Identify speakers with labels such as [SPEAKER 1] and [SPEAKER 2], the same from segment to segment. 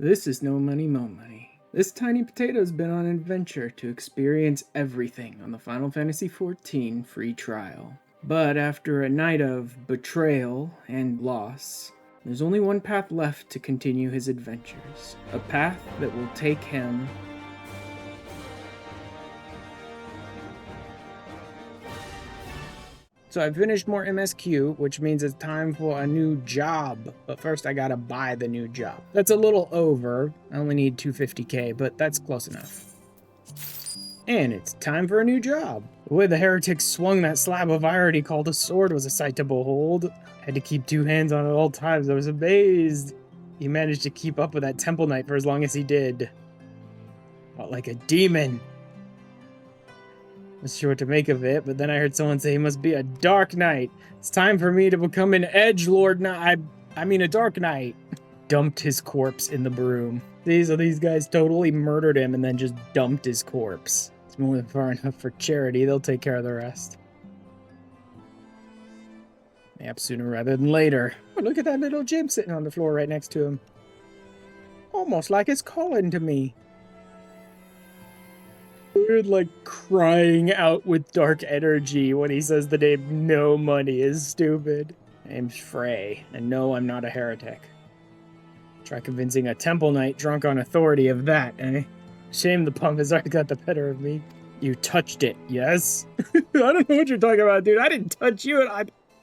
[SPEAKER 1] This is No Money Mo Money. This tiny potato's been on an adventure to experience everything on the Final Fantasy XIV free trial. But after a night of betrayal and loss, there's only one path left to continue his adventures. A path that will take him So I finished more MSQ, which means it's time for a new job. But first I gotta buy the new job. That's a little over. I only need 250k, but that's close enough. And it's time for a new job. The way the heretic swung that slab of iron he called a sword was a sight to behold. I had to keep two hands on it at all times. I was amazed he managed to keep up with that temple knight for as long as he did. Felt like a demon. Not sure what to make of it, but then I heard someone say he must be a Dark Knight. It's time for me to become an Edgelord Knight. I mean a Dark Knight. Dumped his corpse in the broom. So these guys totally murdered him and then just dumped his corpse. It's more than far enough for charity. They'll take care of the rest. Yep, sooner rather than later. Oh, look at that little gem sitting on the floor right next to him. Almost like it's calling to me. Weird, like, crying out with dark energy when he says the name No Money is stupid. My name's Frey, and no, I'm not a heretic. Try convincing a temple knight drunk on authority of that, eh? Shame the pump has already got the better of me. You touched it, yes? I don't know what you're talking about, dude. I didn't touch you.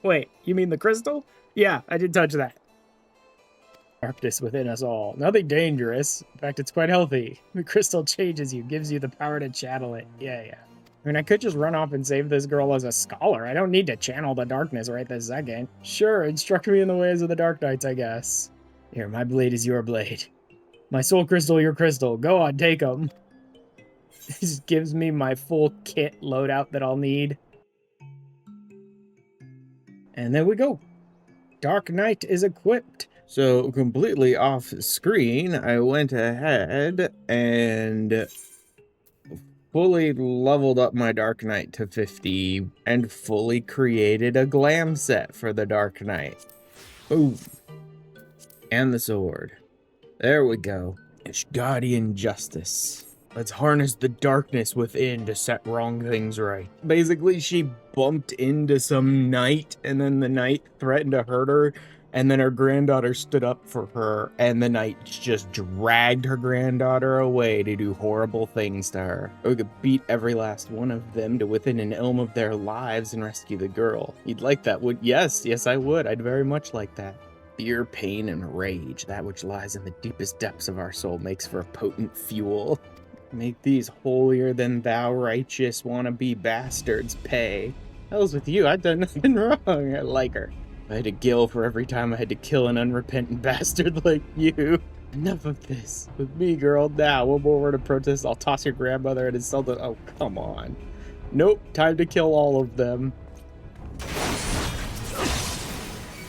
[SPEAKER 1] Wait, you mean the crystal? Yeah, I did touch that. Darkness within us all. Nothing dangerous. In fact, it's quite healthy. The crystal changes you, gives you the power to channel it. Yeah. I mean, I could just run off and save this girl as a scholar. I don't need to channel the darkness right this second. Sure, instruct me in the ways of the Dark Knights, I guess. Here, my blade is your blade. My soul crystal, your crystal. Go on, take them. This gives me my full kit loadout that I'll need. And there we go. Dark Knight is equipped. So, completely off screen, I went ahead and fully leveled up my Dark Knight to 50 and fully created a glam set for the Dark Knight. Ooh. And the sword. There we go. Ishgardian Justice. Let's harness the darkness within to set wrong things right. Basically, she bumped into some knight, and then the knight threatened to hurt her. And then her granddaughter stood up for her, and the knight just dragged her granddaughter away to do horrible things to her. We could beat every last one of them to within an elm of their lives and rescue the girl. You'd like that, would? Yes, I would. I'd very much like that. Fear, pain, and rage, that which lies in the deepest depths of our soul, makes for a potent fuel. Make these holier-than-thou righteous wannabe bastards pay. Hell's with you, I've done nothing wrong. I like her. I had to gill for every time I had to kill an unrepentant bastard like you. Enough of this. With me, girl. Now, one more word of protest, I'll toss your grandmother and insult it. Oh, come on. Nope, time to kill all of them.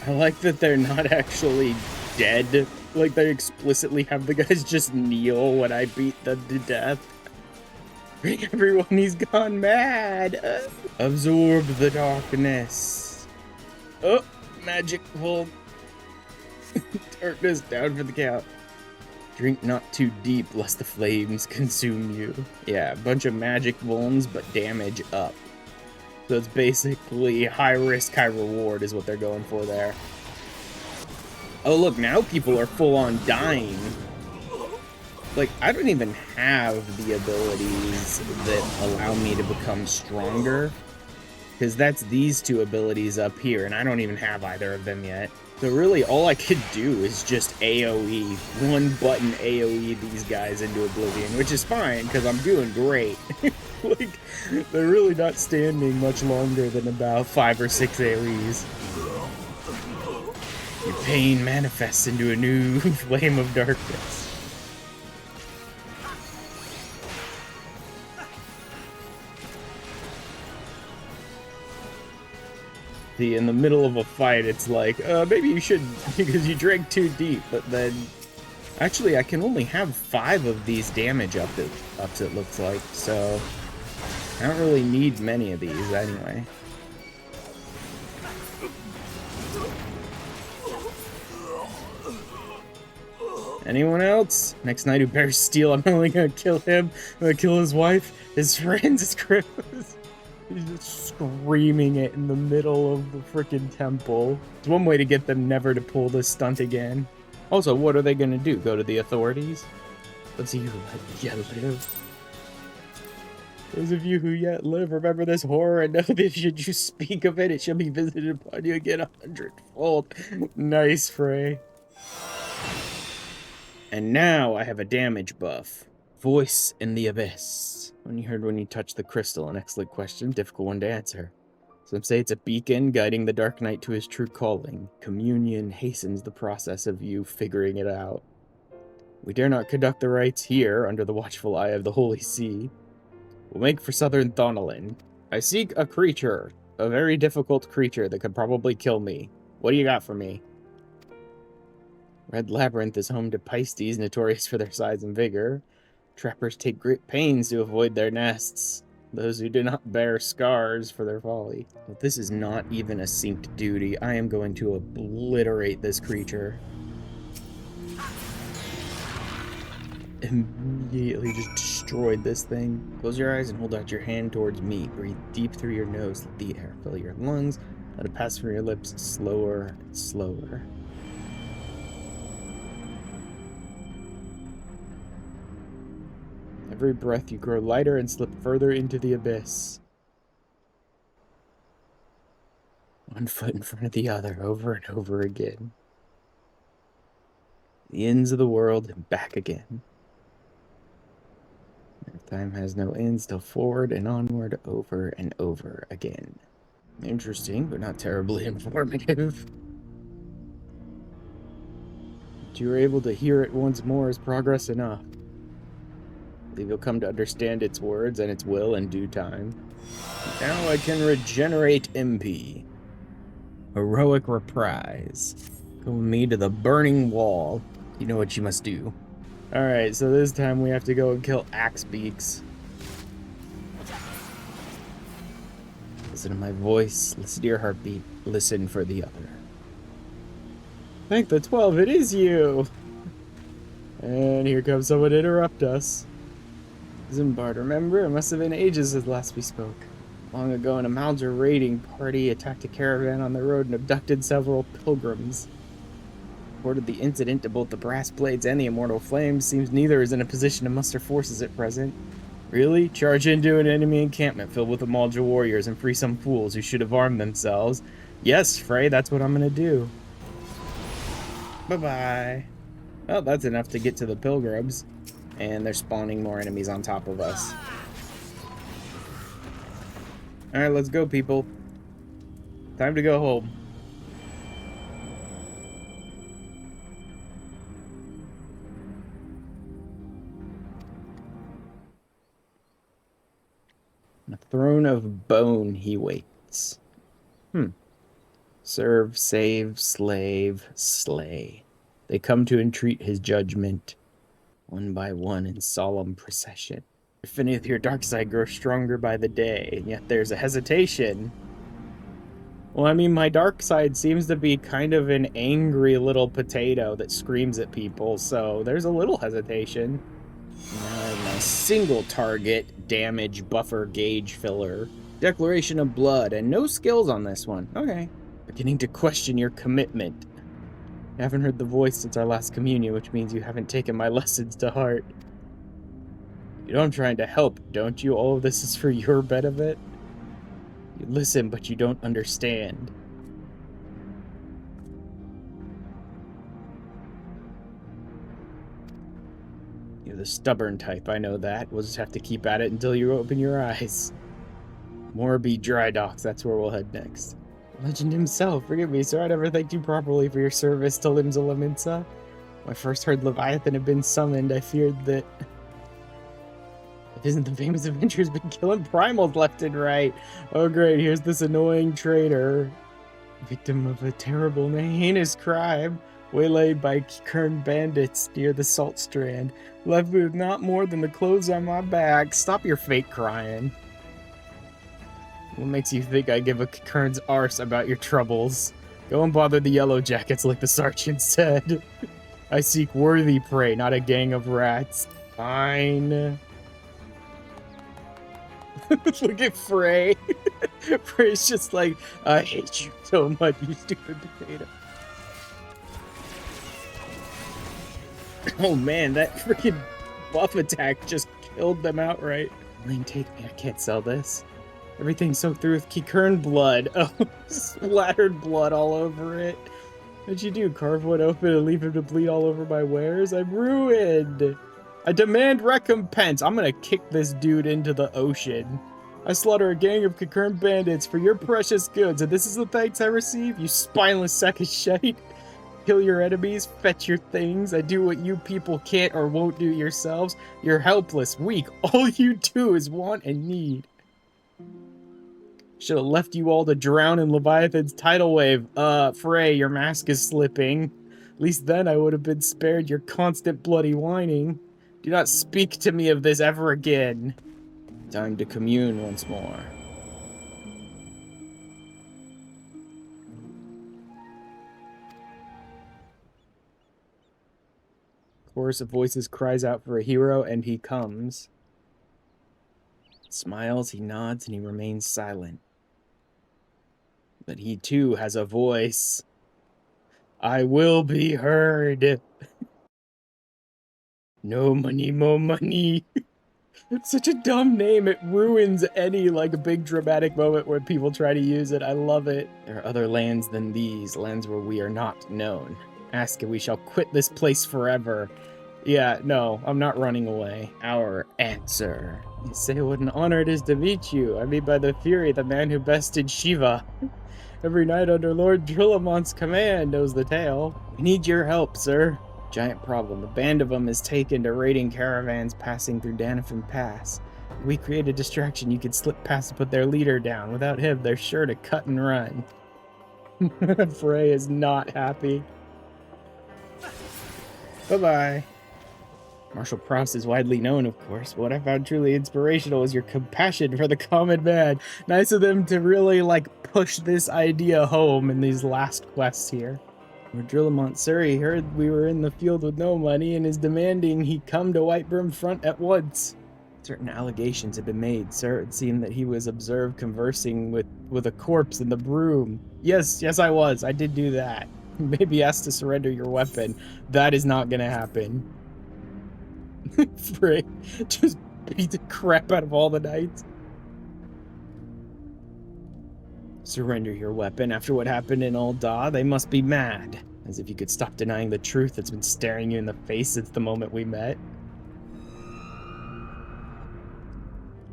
[SPEAKER 1] I like that they're not actually dead. Like, they explicitly have the guys just kneel when I beat them to death. Bring everyone, he's gone mad. Absorb the darkness. Oh. Magic pull. Darkness down for the count. Drink not too deep lest the flames consume you. Yeah, a bunch of magic vulns, but damage up. So it's basically high risk, high reward is what they're going for there. Oh look, now people are full on dying. Like, I don't even have the abilities that allow me to become stronger. Because that's these two abilities up here, and I don't even have either of them yet. So really, all I could do is just AoE, one button AoE these guys into oblivion, which is fine, because I'm doing great. Like, they're really not standing much longer than about 5 or 6 AoEs. Your pain manifests into a new flame of darkness. In the middle of a fight, it's like, maybe you should, because you drank too deep, but then, actually, I can only have 5 of these damage ups, it looks like, so I don't really need many of these anyway. Anyone else? Next knight who bears steel, I'm only gonna kill him. I'm gonna kill his wife, his friends, his cripples. He's just screaming it in the middle of the freaking temple. It's one way to get them never to pull this stunt again. Also, what are they gonna do? Go to the authorities? Let's see who yet live. Those of you who yet live, remember this horror and know that should you speak of it, it shall be visited upon you again 100-fold. Nice, Frey. And now I have a damage buff. Voice in the Abyss. When you touch the crystal, an excellent question, difficult one to answer. Some say it's a beacon guiding the Dark Knight to his true calling. Communion hastens the process of you figuring it out. We dare not conduct the rites here under the watchful eye of the Holy See. We'll make for southern Thonolin. I seek a creature, a very difficult creature that could probably kill me. What do you got for me? Red Labyrinth is home to Pisces, notorious for their size and vigor. Trappers take great pains to avoid their nests. Those who do not bear scars for their folly. But this is not even a synced duty. I am going to obliterate this creature. Immediately just destroyed this thing. Close your eyes and hold out your hand towards me. Breathe deep through your nose. Let the air fill your lungs. Let it pass from your lips slower and slower. Every breath you grow lighter and slip further into the abyss. One foot in front of the other, over and over again. The ends of the world and back again. Time has no end, still forward and onward, over and over again. Interesting, but not terribly informative. But you were able to hear it once more is progress enough. I believe you'll come to understand its words and its will in due time. Now I can regenerate MP. Heroic reprise. Go with me to the burning wall. You know what you must do. Alright, so this time we have to go and kill Axebeaks. Listen to my voice, listen to your heartbeat, listen for the other. Thank the 12, it is you! And here comes someone to interrupt us. Zimbard, remember? It must have been ages since last we spoke. Long ago, an Amaldur raiding party attacked a caravan on the road and abducted several pilgrims. Reported the incident to both the Brass Blades and the Immortal Flames. Seems neither is in a position to muster forces at present. Really? Charge into an enemy encampment filled with Amaldur warriors and free some fools who should have armed themselves. Yes, Frey, that's what I'm gonna do. Bye-bye. Well, that's enough to get to the pilgrims. And they're spawning more enemies on top of us. Alright, let's go, people. Time to go home. A throne of bone he waits. Serve, save, slave, slay. They come to entreat his judgment, one by one in solemn procession. If any of your dark side grows stronger by the day, and yet there's a hesitation. Well, I mean, my dark side seems to be kind of an angry little potato that screams at people, so there's a little hesitation. Now my single target damage buffer gauge filler. Declaration of blood, and no skills on this one. Okay. Beginning to question your commitment. I haven't heard the voice since our last communion, which means you haven't taken my lessons to heart. You know I'm trying to help, don't you? All of this is for your benefit. You listen, but you don't understand. You're the stubborn type, I know that. We'll just have to keep at it until you open your eyes. Morby Dry Docks, that's where we'll head next. Legend himself, forgive me, sir, I never thanked you properly for your service to Limsa Laminsa. When I first heard Leviathan had been summoned, I feared that... Isn't the famous adventure's been killing primals left and right? Oh great, here's this annoying traitor. Victim of a terrible and heinous crime. Waylaid by Kern bandits near the Salt Strand. Left with not more than the clothes on my back. Stop your fake crying. What makes you think I give a Kern's arse about your troubles? Go and bother the Yellow Jackets like the sergeant said. I seek worthy prey, not a gang of rats. Fine. Look at Frey. Frey's just like, I hate you so much, you stupid potato. Oh man, that freaking buff attack just killed them outright. Lane, take me, I can't sell this. Everything's soaked through with Kikern blood. Oh, splattered blood all over it. What'd you do, carve one open and leave him to bleed all over my wares? I'm ruined. I demand recompense. I'm gonna kick this dude into the ocean. I slaughter a gang of Kikern bandits for your precious goods, and this is the thanks I receive? You spineless sack of shite. Kill your enemies, fetch your things. I do what you people can't or won't do yourselves. You're helpless, weak. All you do is want and need. Should have left you all to drown in Leviathan's tidal wave. Frey, your mask is slipping. At least then I would have been spared your constant bloody whining. Do not speak to me of this ever again. Time to commune once more. Chorus of voices cries out for a hero, and he comes. Smiles, he nods, and he remains silent. But he too has a voice. I will be heard. No money, more money. It's such a dumb name. It ruins any big dramatic moment when people try to use it. I love it. There are other lands than these, lands where we are not known. Ask and we shall quit this place forever. Yeah, no, I'm not running away. Our answer. You say what an honor it is to meet you. I mean by the Fury, the man who bested Shiva. Every night under Lord Drillamont's command knows the tale. We need your help, sir. Giant problem. A band of them is taken to raiding caravans passing through Danafin Pass. If we create a distraction, you could slip past and put their leader down. Without him, they're sure to cut and run. Frey is not happy. Bye-bye. Marshal Proust is widely known, of course, but what I found truly inspirational was your compassion for the common man. Nice of them to really, push this idea home in these last quests here. Lord Drillamont, sir, he heard we were in the field with no money and is demanding he come to Whitebrim Front at once. Certain allegations have been made, sir. It seemed that he was observed conversing with a corpse in the broom. Yes, I was. I did do that. Maybe asked to surrender your weapon. That is not gonna happen. Frick. Just beat the crap out of all the knights. Surrender your weapon after what happened in Ul'dah? They must be mad. As if you could stop denying the truth that's been staring you in the face since the moment we met.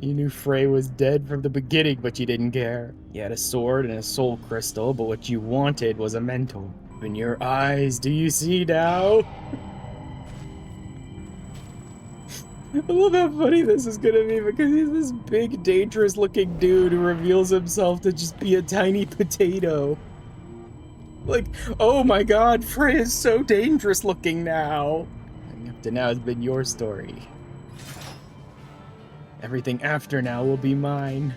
[SPEAKER 1] You knew Frey was dead from the beginning, but you didn't care. You had a sword and a soul crystal, but what you wanted was a mental. In your eyes, do you see now? I love how funny this is gonna be because he's this big, dangerous-looking dude who reveals himself to just be a tiny potato. Oh my god, Frey is so dangerous-looking now. And up to now has been your story. Everything after now will be mine.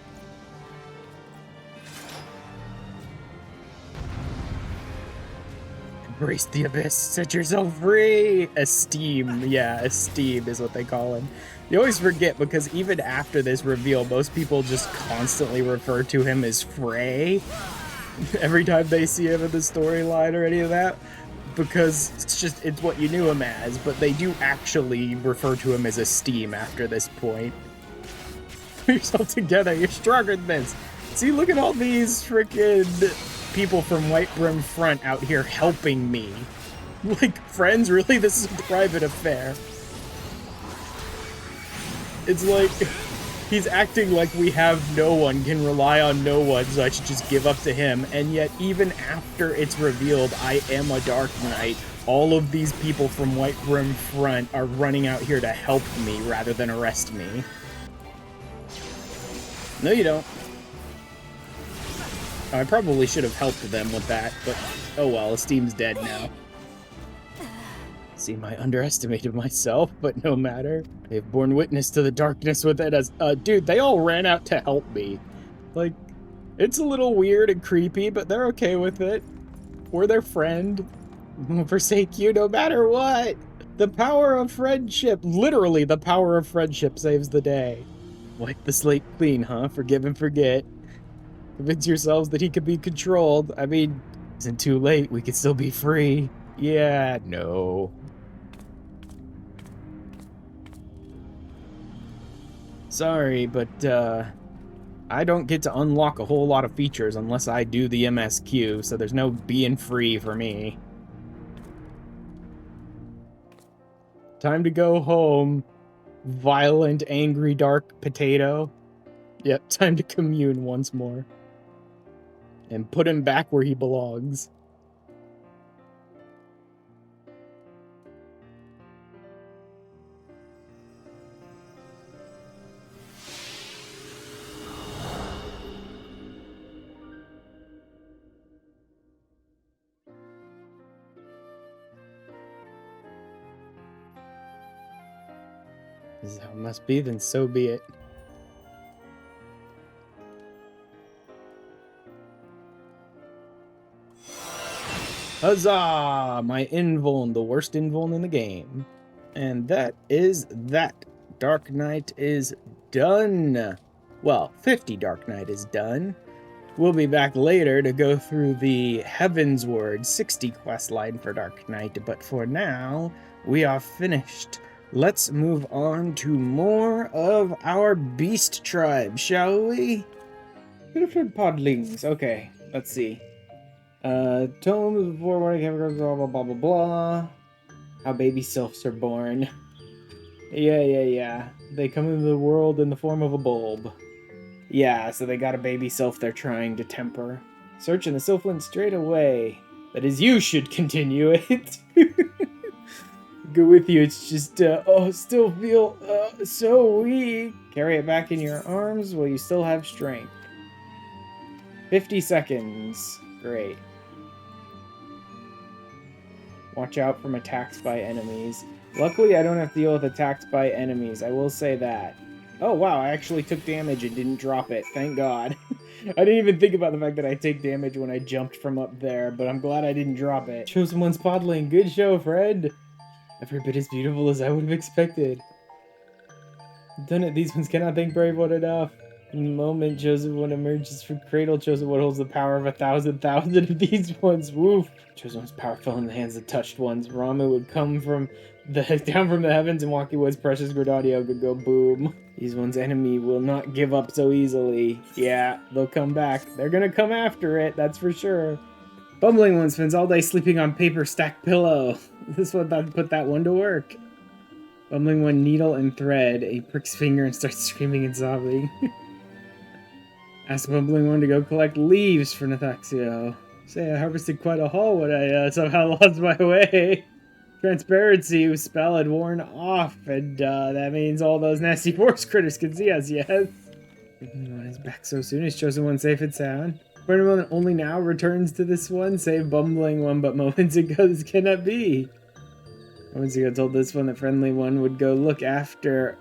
[SPEAKER 1] Embrace the abyss, set yourself free! Esteem, yeah, esteem is what they call him. You always forget because even after this reveal, most people just constantly refer to him as Frey. Every time they see him in the storyline or any of that. Because it's what you knew him as, but they do actually refer to him as Esteem after this point. Put yourself together, you're stronger than this. See, look at all these freaking people from Whitebrim Front out here helping me. Friends, really? This is a private affair. It's he's acting like we have no one, can rely on no one, so I should just give up to him. And yet, even after it's revealed I am a Dark Knight, all of these people from Whitebrim Front are running out here to help me rather than arrest me. No, you don't. I probably should have helped them with that, but oh well, Esteem's dead now. Seem I underestimated myself, but no matter. They've borne witness to the darkness within us. Dude, they all ran out to help me. It's a little weird and creepy, but they're okay with it. We're their friend. Won't forsake you no matter what. The power of friendship, literally the power of friendship saves the day. Wipe the slate clean, huh? Forgive and forget. Convince yourselves that he could be controlled. I mean, it isn't too late. We could still be free. Yeah, no. Sorry, but I don't get to unlock a whole lot of features unless I do the MSQ, so there's no being free for me. Time to go home. Violent, angry, dark potato. Yep, time to commune once more. And put him back where he belongs. This is how it must be, then so be it. Huzzah! My invuln, the worst invuln in the game. And that is that. Dark Knight is done. Well, 50 Dark Knight is done. We'll be back later to go through the Heavensward 60 quest line for Dark Knight, but for now, we are finished. Let's move on to more of our beast tribe, shall we? Different podlings. Okay, let's see. Tomes before warning, blah blah blah blah blah. How baby sylphs are born. Yeah. They come into the world in the form of a bulb. Yeah, so they got a baby sylph they're trying to temper. Search in the sylphland straight away. That is, you should continue it. Go with you, it's just, still feel, so weak. Carry it back in your arms while you still have strength. 50 seconds. Great. Watch out from attacks by enemies. Luckily, I don't have to deal with attacks by enemies, I will say that. Oh wow, I actually took damage and didn't drop it, thank God. I didn't even think about the fact that I take damage when I jumped from up there, but I'm glad I didn't drop it. Chosen one's podling, good show, Fred! Every bit as beautiful as I would have expected. Done it, these ones cannot thank Brave One enough. In the moment Chosen One emerges from Cradle, Chosen One holds the power of 1,000 of these ones. Woof! Chosen One's power fell in the hands of touched ones. Ramu would come from down from the heavens, and Waki Wood's precious Gridaudio could go boom. These one's enemy will not give up so easily. Yeah, they'll come back. They're gonna come after it, that's for sure. Bumbling One spends all day sleeping on paper stacked pillow. This one thought to put that one to work. Bumbling One needle and thread. He pricks finger and starts screaming and sobbing. Ask Bumbling One to go collect leaves for Nathaxio. Say, I harvested quite a haul when I somehow lost my way. Transparency spell had worn off, and that means all those nasty forest critters can see us, yes? He's back so soon, he's Chosen One safe and sound. Burning One only now returns to this one, save Bumbling One, but moments ago this cannot be. Moments ago told this one the Friendly One would go look after,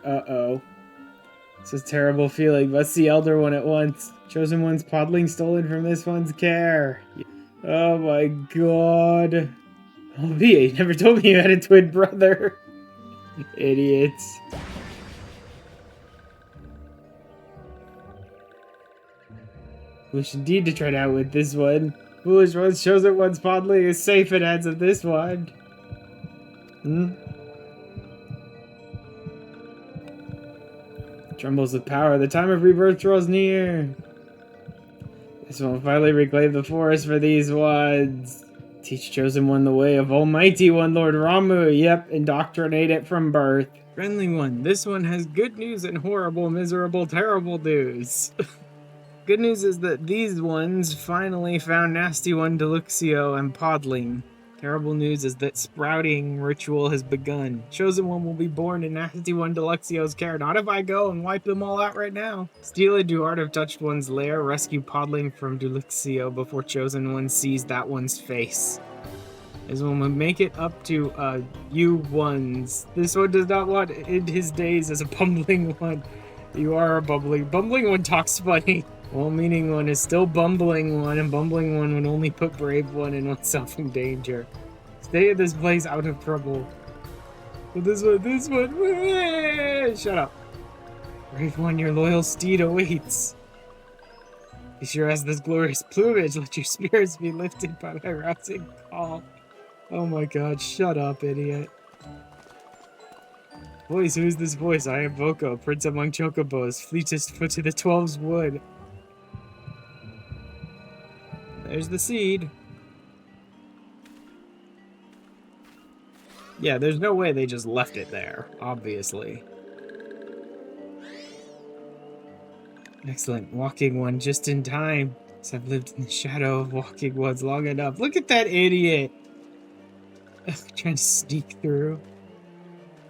[SPEAKER 1] It's a terrible feeling, must see Elder One at once. Chosen One's podling stolen from this one's care. Oh my god. Oh, Via, you never told me you had a twin brother. Idiots. Foolish indeed to try to outwit this one. Foolish ones shows that one's podling is safe in hands of this one. Trembles with power. The time of rebirth draws near. This one will finally reclaim the forest for these ones. Teach Chosen One the way of Almighty One, Lord Ramu. Yep, indoctrinate it from birth. Friendly One, this one has good news and horrible, miserable, terrible news. Good news is that these ones finally found Nasty One, Deluxio, and Podling. Terrible news is that sprouting ritual has begun. Chosen One will be born in Nasty One Deluxio's care. Not if I go and wipe them all out right now. Steal a Duart of Touched One's lair. Rescue Podling from Deluxio before Chosen One sees that one's face. This one will make it up to you ones. This one does not want to end his days as a bumbling one. You are a bumbling one talks funny. Well-meaning one is still Bumbling One, and Bumbling One would only put Brave One and oneself in danger. Stay in this place out of trouble. Well, this one. Shut up. Brave one, your loyal steed awaits. He sure has this glorious plumage. Let your spirits be lifted by my rousing call. Oh my god, shut up, idiot. Voice, who is this voice? I am Voko, prince among chocobos, fleetest foot to the 12's wood. There's the seed. Yeah, there's no way they just left it there, obviously. Excellent. Walking one just in time. Because I've lived in the shadow of walking ones long enough. Look at that idiot! Ugh, trying to sneak through.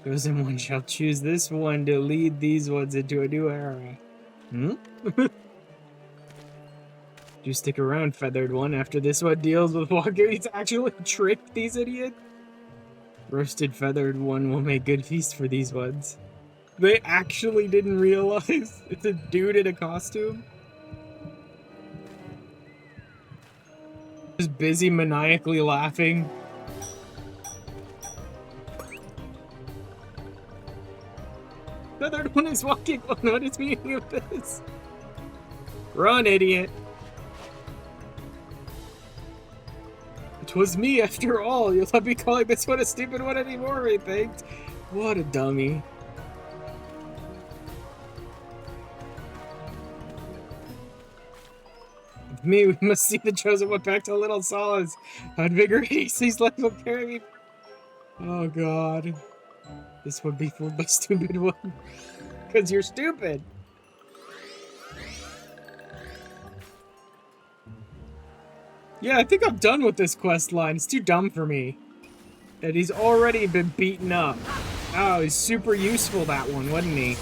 [SPEAKER 1] Chosen one shall choose this one to lead these ones into a new era. Hmm? Do stick around, feathered one, after this one deals with walking. He's actually tricked these idiots. Roasted feathered one will make good feast for these ones. They actually didn't realize it's a dude in a costume. Just busy maniacally laughing. Feathered one is walking. What is the meaning of this? Run, idiot. It was me after all. You'll not be calling this one a stupid one anymore, we think. What a dummy. With me, we must see the chosen one back to a little solace. How invigorating these life will carry me. Oh god. This would be fooled by stupid one. Because you're stupid. Yeah, I think I'm done with this quest line. It's too dumb for me. And he's already been beaten up. Oh, he's super useful, that one, wasn't he?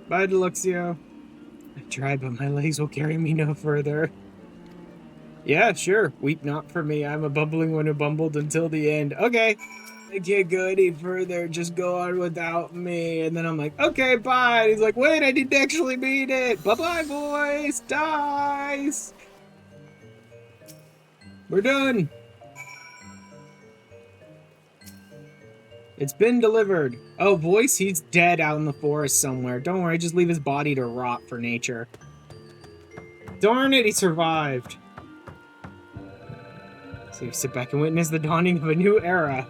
[SPEAKER 1] Bye, Deluxio. I tried, but my legs will carry me no further. Yeah, sure. Weep not for me. I'm a bumbling one who bumbled until the end. Okay. I can't go any further. Just go on without me. And then I'm like, okay, bye. And he's like, wait, I didn't actually mean it. Bye-bye, boys. Dice. We're done. It's been delivered. Oh, voice, he's dead out in the forest somewhere. Don't worry, just leave his body to rot for nature. Darn it, he survived. So you sit back and witness the dawning of a new era.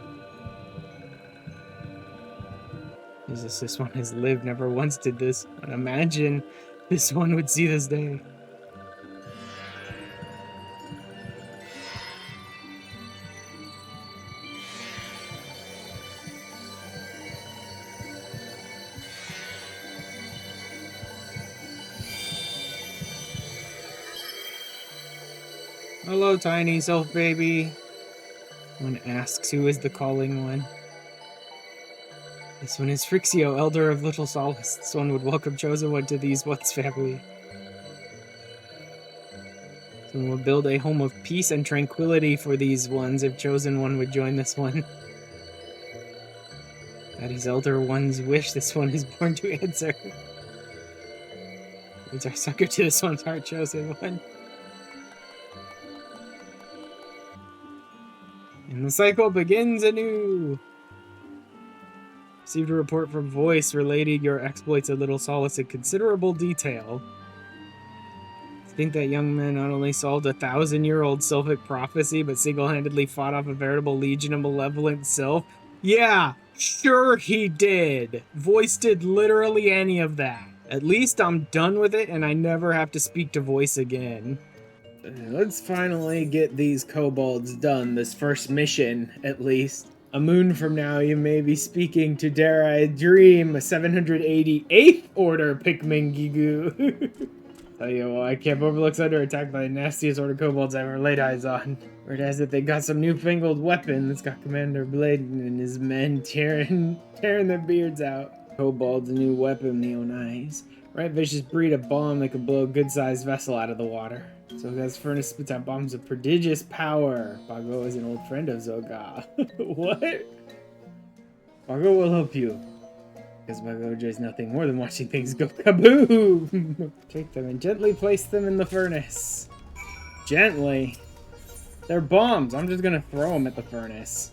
[SPEAKER 1] Jesus, this one has lived, never once did this. But imagine this one would see this day. Hello, tiny Sylph baby. One asks, who is the calling one? This one is Frixio, elder of Little Solace. This one would welcome chosen one to these one's family. This one will build a home of peace and tranquility for these ones if chosen one would join this one. That is elder one's wish. This one is born to answer. It's our sucker to this one's heart, chosen one. And the cycle begins anew. Received a report from Voice relating your exploits at Little Solace in considerable detail. I think that young man not only solved a 1,000-year-old Sylphic prophecy, but single-handedly fought off a veritable legion of malevolent Sylph. Yeah, sure he did. Voice did literally any of that. At least I'm done with it, and I never have to speak to Voice again. Let's finally get these kobolds done, this first mission, at least. A moon from now, you may be speaking to, dare I dream, a 788th Order Pikmin Gigu. Tell you what, Camp Overlook's under attack by the nastiest Order kobolds I've ever laid eyes on. Word has it they got some newfangled weapon that's got Commander Bladen and his men tearing their beards out. Kobold's new weapon, Neonize. Right vicious breed of bomb that could blow a good-sized vessel out of the water. Zoga's furnace spits out bombs of prodigious power. Bago is an old friend of Zoga. What? Bago will help you. Because Bago enjoys nothing more than watching things go kaboom! Take them and gently place them in the furnace. Gently. They're bombs. I'm just gonna throw them at the furnace.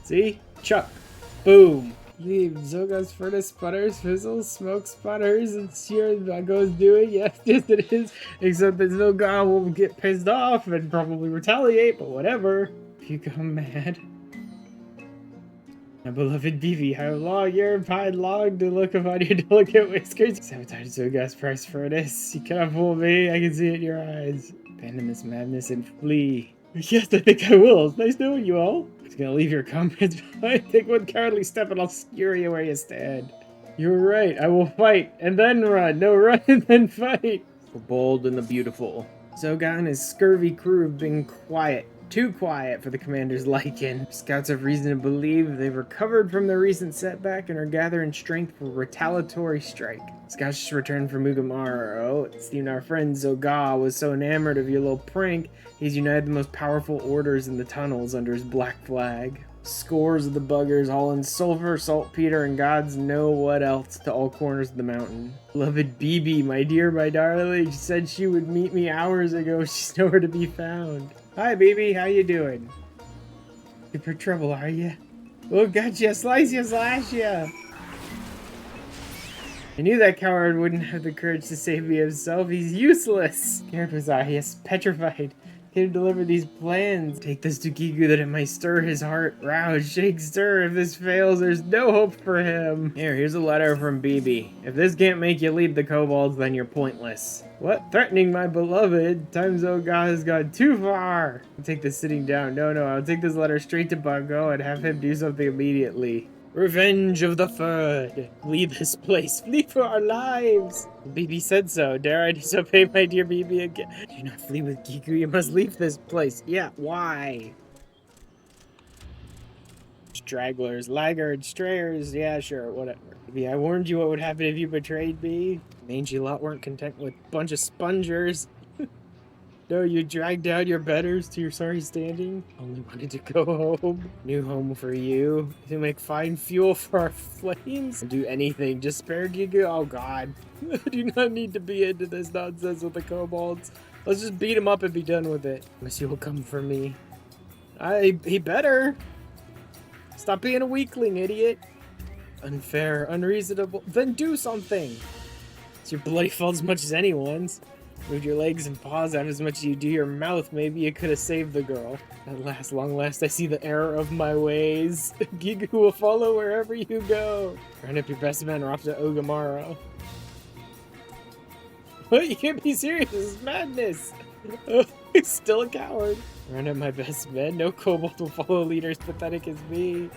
[SPEAKER 1] See? Chuck. Boom. Leave. Zoga's furnace sputters, fizzles, smoke sputters. It's sure Bago's doing. Yes, yes it is. Except that Zoga will get pissed off and probably retaliate, but whatever. If you go mad. My beloved Bibi, how long your pine long to look upon your delicate whiskers. Sabotage Zoga's press furnace. You cannot fool me. I can see it in your eyes. Abandon this madness and flee. Yes, I think I will. It's nice knowing you all. I'm just gonna leave your comrades behind. Take one cowardly step and I'll skewer you where you stand. You're right. I will fight and then run. No, run and then fight. The bold and the beautiful. Zoga and his scurvy crew have been quiet. Too quiet for the commander's liking. Scouts have reason to believe they've recovered from their recent setback and are gathering strength for a retaliatory strike. Scouts just returned from Mugamaro. It seemed our friend Zoga was so enamored of your little prank, he's united the most powerful orders in the tunnels under his black flag. Scores of the buggers hauling sulfur, saltpeter, and gods know what else to all corners of the mountain. Beloved Bibi, my dear, my darling, she said she would meet me hours ago. She's nowhere to be found. Hi, Bibi, how you doing? In for trouble, are you? Oh, gotcha, slice you, slash ya! I knew that coward wouldn't have the courage to save me himself. He's useless! Scared was I, yes, petrified. Came to deliver these plans. Take this to Gigu that it might stir his heart. Rouse, shake, stir. If this fails, there's no hope for him. Here's a letter from Bibi. If this can't make you leave the kobolds, then you're pointless. What? Threatening my beloved? Time Zoga has gone too far. I'll take this sitting down. No, I'll take this letter straight to Bago and have him do something immediately. Revenge of the Third. Leave this place. Flee for our lives. Bibi said so. Dare I disobey my dear Bibi again? Do not flee with Gigu. You must leave this place. Yeah, why? Stragglers, laggards, strayers. Yeah, sure, whatever. Bibi, I warned you what would happen if you betrayed me. Mangy lot weren't content with a bunch of spongers. No, you dragged down your betters to your sorry standing. Only wanted to go home. New home for you. To make fine fuel for our flames. I'll do anything. Just spare Gigu. Oh god. I do not need to be into this nonsense with the kobolds. Let's just beat him up and be done with it. Unless you will come for me. He better. Stop being a weakling, idiot. Unfair, unreasonable. Then do something. It's your bloody fault as much as anyone's. Moved your legs and paws out as much as you do your mouth. Maybe you could have saved the girl. At last, long last, I see the error of my ways. Gigu will follow wherever you go. Round up your best men or off to Ogamaro. What? You can't be serious. This is madness. He's still a coward. Round up my best men. No kobold will follow a leader as pathetic as me.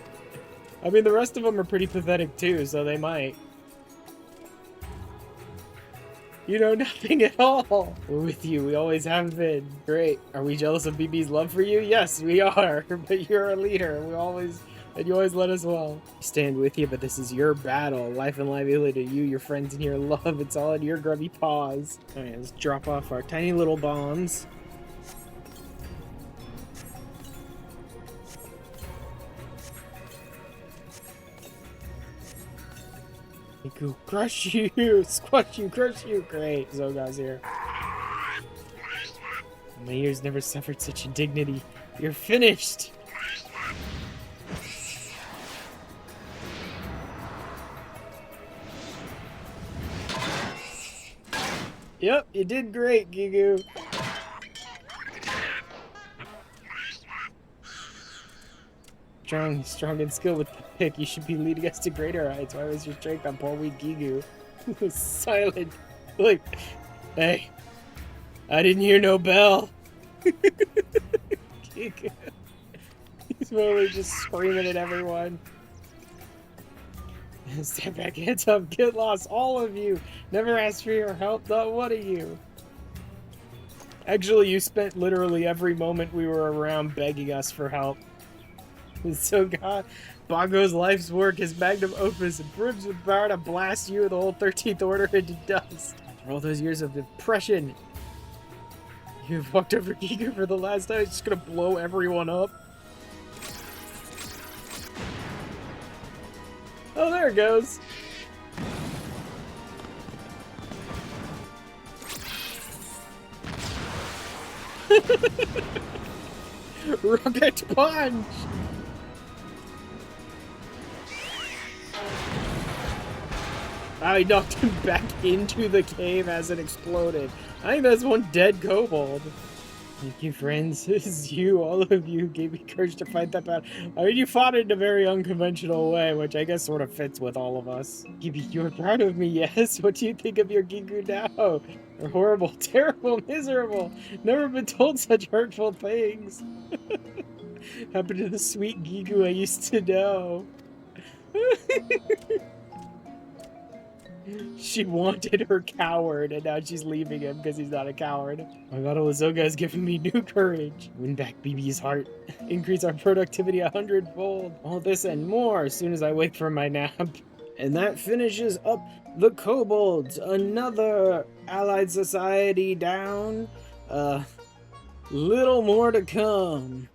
[SPEAKER 1] I mean, the rest of them are pretty pathetic too, so they might. You know nothing at all. We're with you. We always have been. Great. Are we jealous of Bibi's love for you? Yes, we are. But you're a leader. And you always let us well. We stand with you, but this is your battle. Life and livelihood to you, your friends, and your love. It's all in your grubby paws. All right, let's drop off our tiny little bombs. Go crush you, squash you, crush you. Great, Zoga's here. My ears never suffered such indignity. You're finished. Yep, you did great, Gigu. Strong and skilled with the pick. You should be leading us to greater heights. Why was your strength on poor weak Gigu? Silent. Like, hey, I didn't hear no bell. Gigu. He's really just screaming at everyone. Stand back, hands up, get lost, all of you. Never asked for your help, not one of you. Actually, you spent literally every moment we were around begging us for help. So God, Bago's life's work, his magnum opus, and brims with power to blast you and the whole 13th Order into dust. For all those years of depression, you've walked over Giga for the last time. It's just gonna blow everyone up. Oh, there it goes. Rocket punch! I knocked him back into the cave as it exploded. I think that's one dead kobold. Thank you, friends. This is you, all of you, gave me courage to fight that battle. I mean, you fought it in a very unconventional way, which I guess sort of fits with all of us. Gibi, you're proud of me, yes? What do you think of your Gigu now? They're horrible, terrible, miserable. Never been told such hurtful things. Happened to the sweet Gigu I used to know. She wanted her coward, and now she's leaving him because he's not a coward. My battle with Zoga has given me new courage. Win back BB's heart. Increase our productivity 100-fold. All this and more as soon as I wake from my nap. And that finishes up the kobolds. Another allied society down. Little more to come.